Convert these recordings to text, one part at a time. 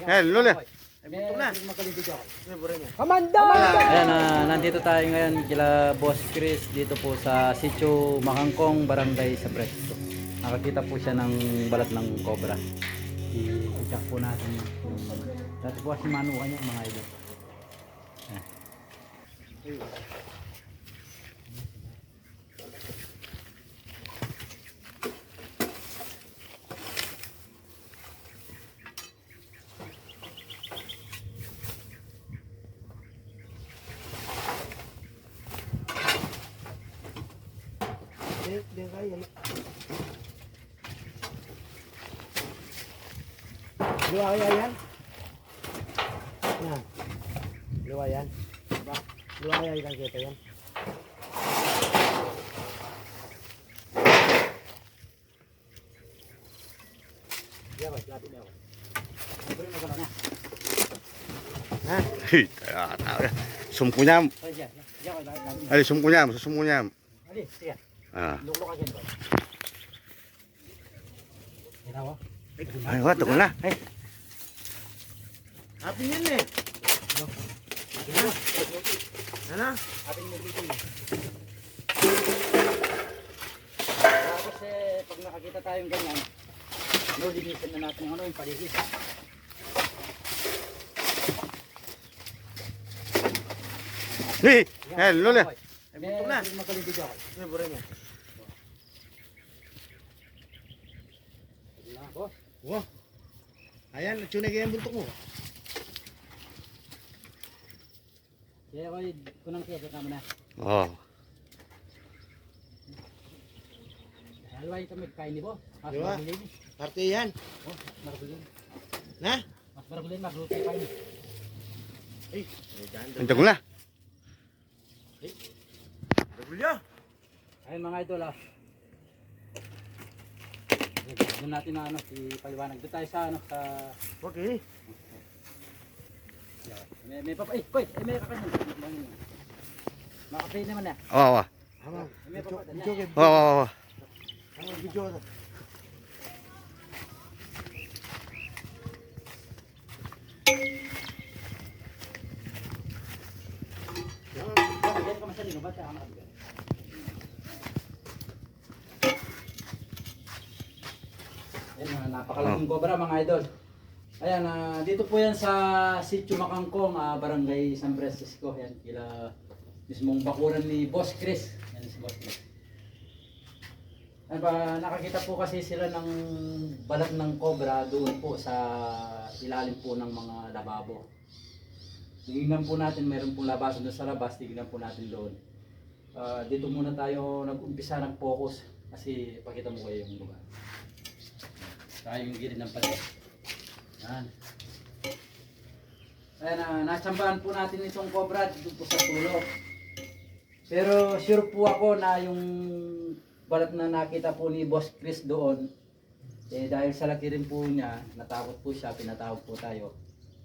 Hello le. Kamanda! Ayan, nandito tayo ngayon kila Boss Chris dito po sa Sitio Makangkong, Barangay sa Presto. Nakakita po siya ng balat ng cobra. I-check po natin yung balat. Dati po kasi manukan niya mga idol. Ayan. Luwaya yan. Yan. Luwaya yan. Diba? Luwaya yan kita yan. Diyan, lapit na ako. Ha? Sumkunyam. Ay, diyan. Diyan ka lapit. Ali sumkunyam, sumkunyam. Ali, sige. Ah. Luklok ka dyan. Yan ako. Ay, wa to na. Ay. Happy yan eh. Ano? Happy mo dito. Tapos pag nakakita tayong ganyan, linisin na natin yung yung paligid. Hello le. Buntok na. Magkalibig ako. May bura niya. Wow. Ayan, tunay kaya yung buntok mo. Kaya ko kunang kaya kama na. Oh. Halway kami kain ni Bo. Mas Diba? maragulin. Parte yan. Oh, maragulin. Na? Mas maragulin, magluto kain. Ay, Ito ko na. Bagulyo. Ayun mga idol ah. Doon natin na ano, ipaliwanag. Doon tayo sa ano, sa... Okay. May papa, koy, may kakasin. Makapay naman na. Oh, wa. Hama. May papa, Video kay. Oh. Hama video. Yan ka masalino, ba't ka makapagay? Ayan, napakalaking cobra mga idol. Ayan, dito po yan sa Sitio Makangkong, Barangay San Francisco. Yan, kila mismong bakuran ni Boss Chris. Yan si Boss Chris. Ayan ba, nakakita po kasi sila ng balat ng cobra doon po sa ilalim po ng mga lababo. Tingnan po natin, meron pong labasan doon sa labas, tingnan po natin doon. Dito muna tayo nag-umpisa ng focus kasi pakita mo kayo yung lugar. Tayo yung gilid ng pader. Yan. Ayan, nasambahan po natin itong cobra dito po sa sulok. Pero sure po ako na yung balat na nakita po ni Boss Chris doon, dahil sa laki rin po niya, natakot po siya, pinatawag po tayo.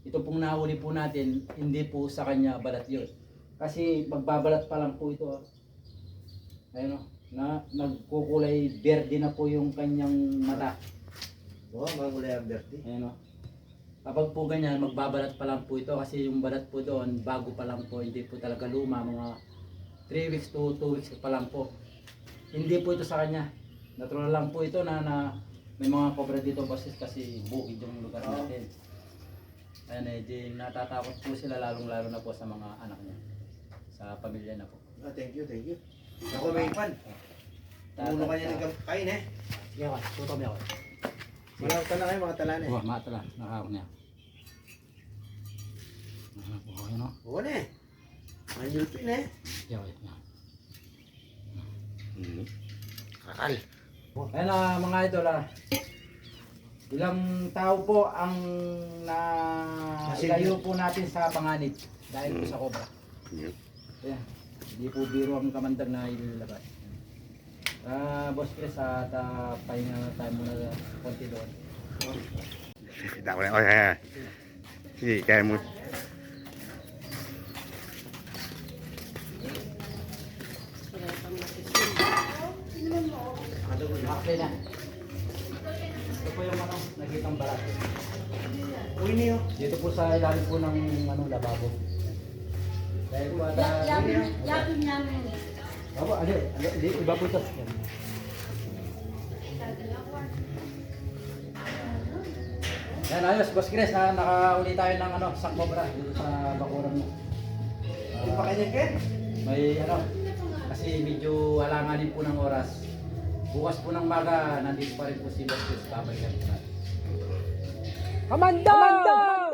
Ito pong nahuli po natin, hindi po sa kanya balat yun. Kasi magbabalat pa lang po ito. Ayun o, nagkukulay berde na po yung kanyang mata. Oh, magulay ang berti. Ayun o. Kapag po ganyan, magbabalat pa lang po ito kasi yung balat po doon, bago pa lang po, hindi po talaga luma, mga 3 weeks to 2 weeks pa lang po. Hindi po ito sa kanya. Natural lang po ito na may mga cobra dito kasi bukid yung lugar natin. Ayan di natatakot po sila lalong-lalo na po sa mga anak niya. Sa pamilya na po. Ah, thank you. Ako may pan. Puno kanya ng kain eh. Sige ako, tuto mo ako. Malawag ka na kayo mga talan eh. Oh, matala, nakahawak niya. Oh, yun o. Oo na eh. Manjulpin eh. Sige ako, yan. Kakal. Ayan mga idol ilang tao po ang ilayo po natin sa panganib dahil po sa cobra. Ayan, hindi po biro ang kamandag na ilalabas. Boss Chris, pahinga tayo muna konti doon. Daw na. Okay. Sige, kaya mo. Okay na. Ito po yung nakitang balat. balat. Uy niyo. Dito po sa ilalim po ng ano, lababo. Dahil po Yakin namin. Aba, iba po ito. Yan. Yan, ayos, Boss Chris, nakauli tayo ng ano, sak cobra dito sa bakuran mo. Yung pa kanya Ken. May ano, kasi medyo alanganin po ng oras. Bukas po ng maga, nandito pa rin po si Boss Chris, babalikan po natin. Kamanda!